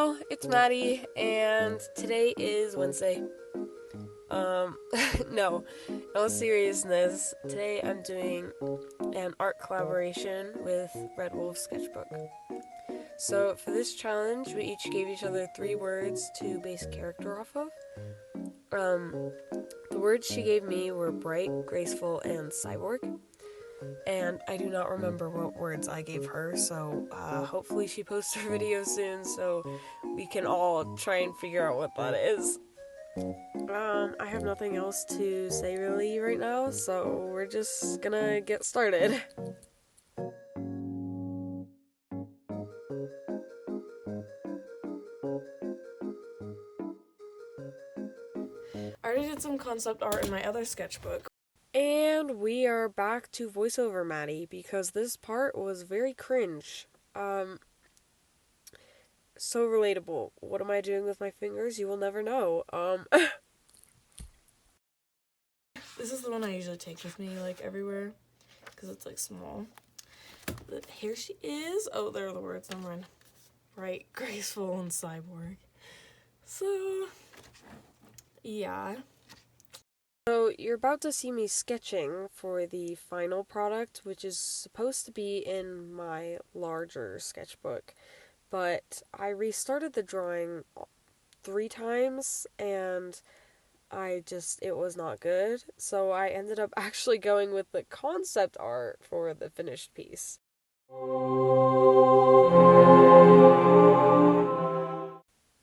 Hello, it's Maddie, and today is Wednesday. Um, no, in all seriousness, today I'm doing an art collaboration with Red Wolf Sketchbook. So for this challenge, we each gave each other 3 words to base a character off of. The words she gave me were bright, graceful, and cyborg. And I do not remember what words I gave her, so hopefully she posts her video soon so we can all try and figure out what that is. I have nothing else to say really right now, so we're just gonna get started. I already did some concept art in my other sketchbook. And we are back to voiceover Maddie because this part was very cringe. So relatable. What am I doing with my fingers? You will never know. This is the one I usually take with me, like, everywhere, because it's, like, small. But here she is. Oh, there are the words. Never mind. Right, graceful and cyborg. So, yeah. So, you're about to see me sketching for the final product, which is supposed to be in my larger sketchbook. But I restarted the drawing 3 times, and it was not good. So I ended up actually going with the concept art for the finished piece.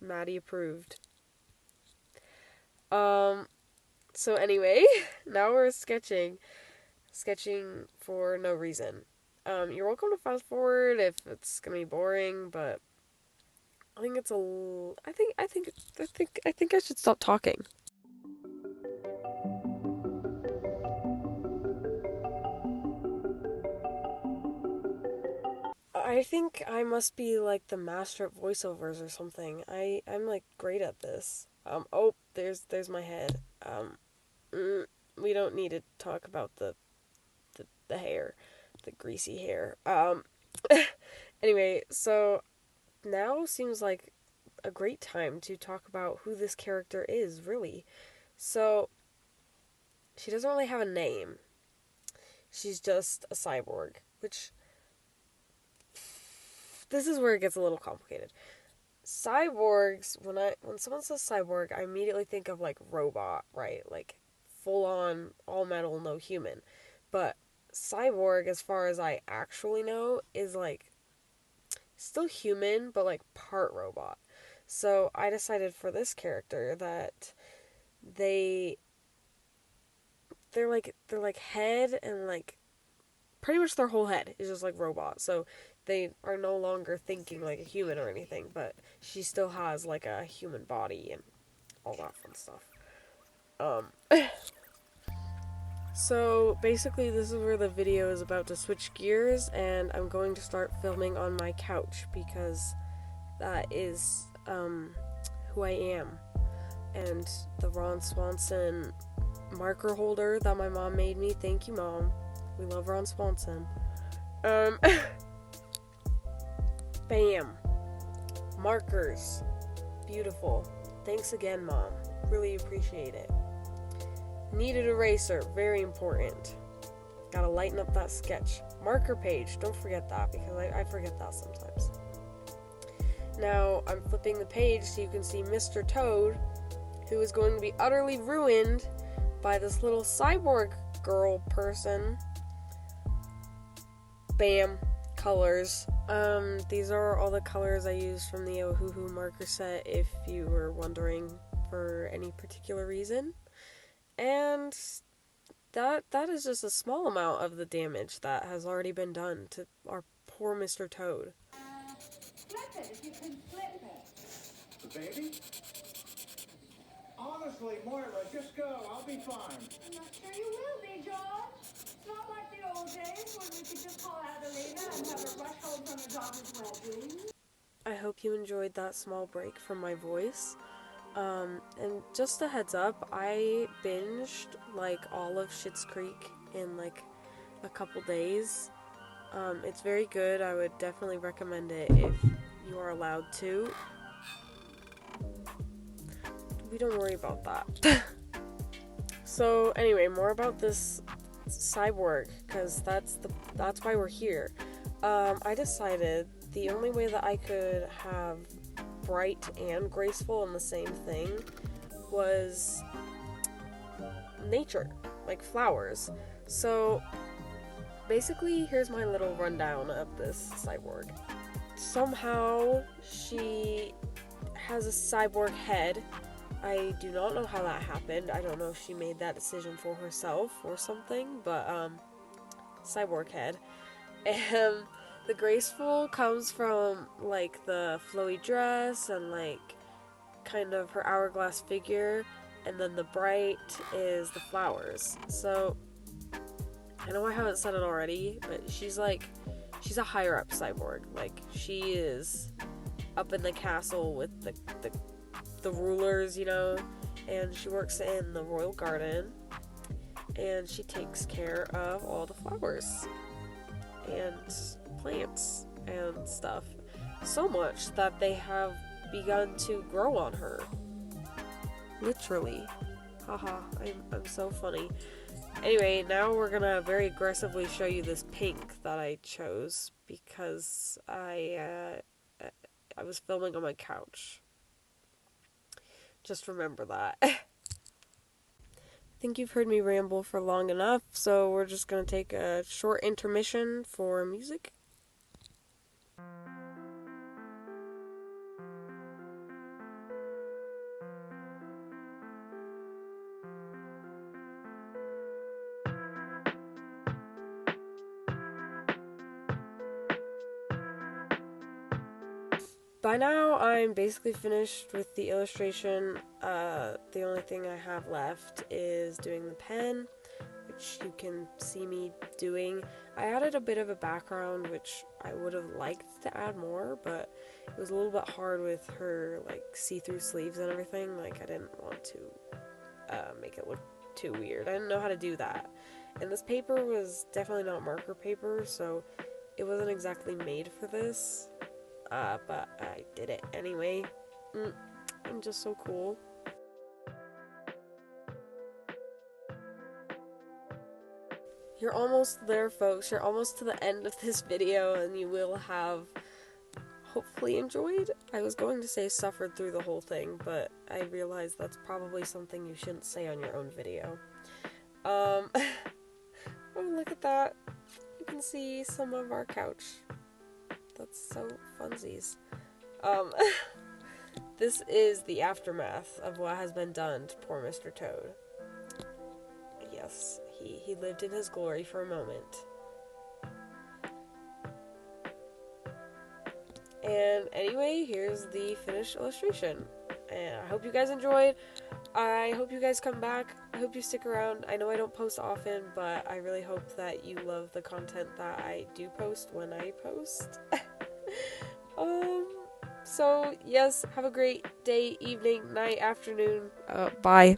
Maddie approved. So anyway, now we're sketching for no reason. You're welcome to fast forward if it's gonna be boring, but I think I think I should stop talking. I think I must be like the master at voiceovers or something. I'm like great at this. Oh, there's my head. We don't need to talk about the hair, the greasy hair. Anyway, so now seems like a great time to talk about who this character is, really. So she doesn't really have a name. She's just a cyborg, which this is where it gets a little complicated. Cyborgs, when someone says cyborg, I immediately think of like robot, right? Like full on all metal, no human. But cyborg, as far as I actually know, is like still human, but like part robot. So I decided for this character that they they're like head and like pretty much their whole head is just like robot. So they are no longer thinking like a human or anything, but she still has like a human body and all that fun stuff. So basically this is where the video is about to switch gears, and I'm going to start filming on my couch because that is who I am. And the Ron Swanson marker holder that my mom made me, thank you Mom, we love Ron Swanson. Bam. Markers. Beautiful. Thanks again, Mom. Really appreciate it. Needed eraser. Very important. Gotta lighten up that sketch. Marker page. Don't forget that because I forget that sometimes. Now, I'm flipping the page so you can see Mr. Toad, who is going to be utterly ruined by this little cyborg girl person. Bam. Colors. These are all the colors I used from the Ohuhu marker set, if you were wondering for any particular reason. And that is just a small amount of the damage that has already been done to our poor Mr. Toad. Flip it if you can flip it. The baby? Honestly, Moira, just go. I'll be fine. I'm not sure you will be, George. It's not like the old days when we could just call Adelina and have her rush home from her daughter's wedding. I hope you enjoyed that small break from my voice. And just a heads up, I binged like all of Schitt's Creek in like a couple days. It's very good. I would definitely recommend it if you are allowed to. we don't worry about that. So anyway, more about this cyborg, because that's why we're here. I decided the only way that I could have bright and graceful in the same thing was nature, like flowers. So basically, here's my little rundown of this cyborg. Somehow she has a cyborg head. I do not know how that happened. I don't know if she made that decision for herself or something, but cyborg head. And the graceful comes from like the flowy dress and like kind of her hourglass figure, and then the bright is the flowers. So I know I haven't said it already, but she's a higher up cyborg. Like, she is up in the castle with the rulers, you know, and she works in the royal garden, and she takes care of all the flowers and plants and stuff, so much that they have begun to grow on her. Literally. Haha, I'm so funny. Anyway, now we're gonna very aggressively show you this pink that I chose because I was filming on my couch. Just remember that. I think you've heard me ramble for long enough, so we're just gonna take a short intermission for music. By now, I'm basically finished with the illustration. The only thing I have left is doing the pen, which you can see me doing. I added a bit of a background, which I would have liked to add more, but it was a little bit hard with her, like, see-through sleeves and everything. Like, I didn't want to make it look too weird. I didn't know how to do that. And this paper was definitely not marker paper, so it wasn't exactly made for this. But I did it anyway. I'm just so cool. You're almost there, folks. You're almost to the end of this video, and you will have hopefully enjoyed. I was going to say suffered through the whole thing, but I realized that's probably something you shouldn't say on your own video. Oh, look at that. You can see some of our couch. That's so funsies. This is the aftermath of what has been done to poor Mr. Toad. Yes, he lived in his glory for a moment. And anyway, here's the finished illustration. And I hope you guys enjoyed. I hope you guys come back. I hope you stick around. I know I don't post often, but I really hope that you love the content that I do post when I post. So yes, have a great day, evening, night, afternoon. Bye.